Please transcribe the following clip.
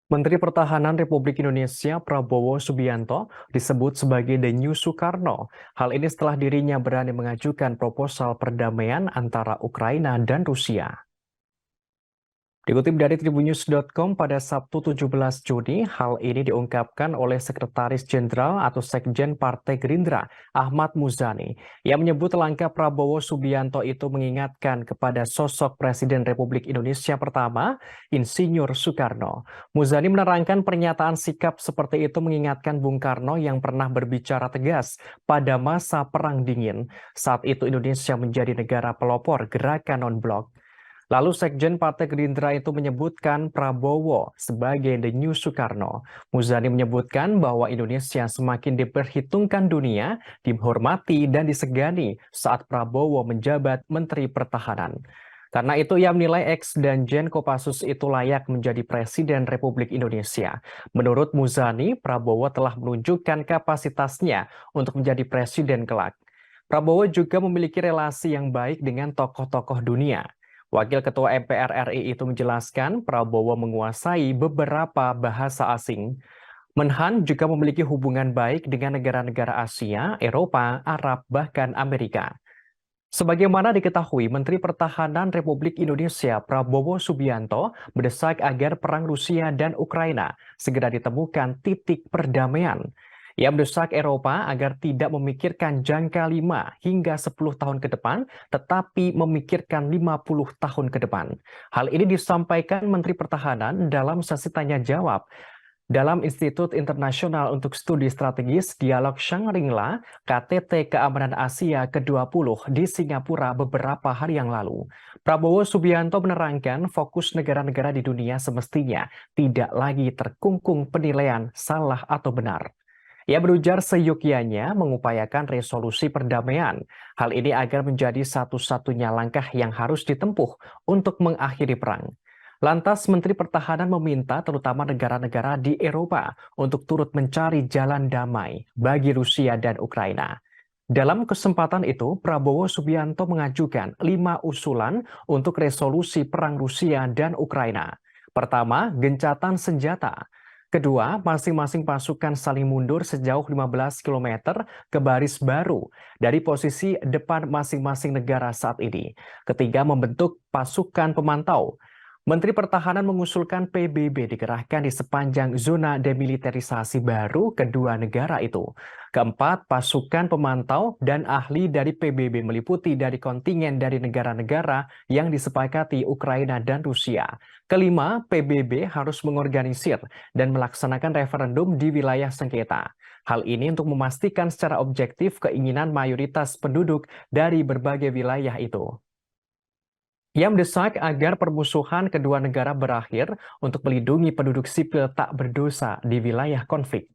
Menteri Pertahanan Republik Indonesia Prabowo Subianto disebut sebagai The New Soekarno. Hal ini setelah dirinya berani mengajukan proposal perdamaian antara Ukraina dan Rusia. Dikutip dari tribunnews.com pada Sabtu 17 Juni, hal ini diungkapkan oleh Sekretaris Jenderal atau Sekjen Partai Gerindra, Ahmad Muzani, yang menyebut langkah Prabowo Subianto itu mengingatkan kepada sosok Presiden Republik Indonesia pertama, Insinyur Soekarno. Muzani menerangkan pernyataan sikap seperti itu mengingatkan Bung Karno yang pernah berbicara tegas pada masa Perang Dingin. Saat itu Indonesia menjadi negara pelopor gerakan non-blok. Lalu Sekjen Partai Gerindra itu menyebutkan Prabowo sebagai The New Soekarno. Muzani menyebutkan bahwa Indonesia semakin diperhitungkan dunia, dihormati dan disegani saat Prabowo menjabat Menteri Pertahanan. Karena itu ia menilai X dan Jen Kopassus itu layak menjadi Presiden Republik Indonesia. Menurut Muzani, Prabowo telah menunjukkan kapasitasnya untuk menjadi Presiden kelak. Prabowo juga memiliki relasi yang baik dengan tokoh-tokoh dunia. Wakil Ketua MPR RI itu menjelaskan Prabowo menguasai beberapa bahasa asing. Menhan juga memiliki hubungan baik dengan negara-negara Asia, Eropa, Arab, bahkan Amerika. Sebagaimana diketahui, Menteri Pertahanan Republik Indonesia Prabowo Subianto mendesak agar perang Rusia dan Ukraina segera ditemukan titik perdamaian. Ia mendesak Eropa agar tidak memikirkan jangka 5 hingga 10 tahun ke depan, tetapi memikirkan 50 tahun ke depan. Hal ini disampaikan Menteri Pertahanan dalam sesi tanya jawab dalam Institut Internasional untuk Studi Strategis Dialog Shangri-La, KTT Keamanan Asia ke-20 di Singapura beberapa hari yang lalu. Prabowo Subianto menerangkan fokus negara-negara di dunia semestinya tidak lagi terkungkung penilaian salah atau benar. Ia berujar seyogyanya mengupayakan resolusi perdamaian. Hal ini agar menjadi satu-satunya langkah yang harus ditempuh untuk mengakhiri perang. Lantas Menteri Pertahanan meminta terutama negara-negara di Eropa untuk turut mencari jalan damai bagi Rusia dan Ukraina. Dalam kesempatan itu, Prabowo Subianto mengajukan 5 usulan untuk resolusi perang Rusia dan Ukraina. Pertama, gencatan senjata. Kedua, masing-masing pasukan saling mundur sejauh 15 km ke baris baru dari posisi depan masing-masing negara saat ini. Ketiga, membentuk pasukan pemantau. Menteri Pertahanan mengusulkan PBB dikerahkan di sepanjang zona demilitarisasi baru kedua negara itu. Keempat, pasukan pemantau dan ahli dari PBB meliputi dari kontingen dari negara-negara yang disepakati Ukraina dan Rusia. Kelima, PBB harus mengorganisir dan melaksanakan referendum di wilayah sengketa. Hal ini untuk memastikan secara objektif keinginan mayoritas penduduk dari berbagai wilayah itu. Ia mendesak agar permusuhan kedua negara berakhir untuk melindungi penduduk sipil tak berdosa di wilayah konflik.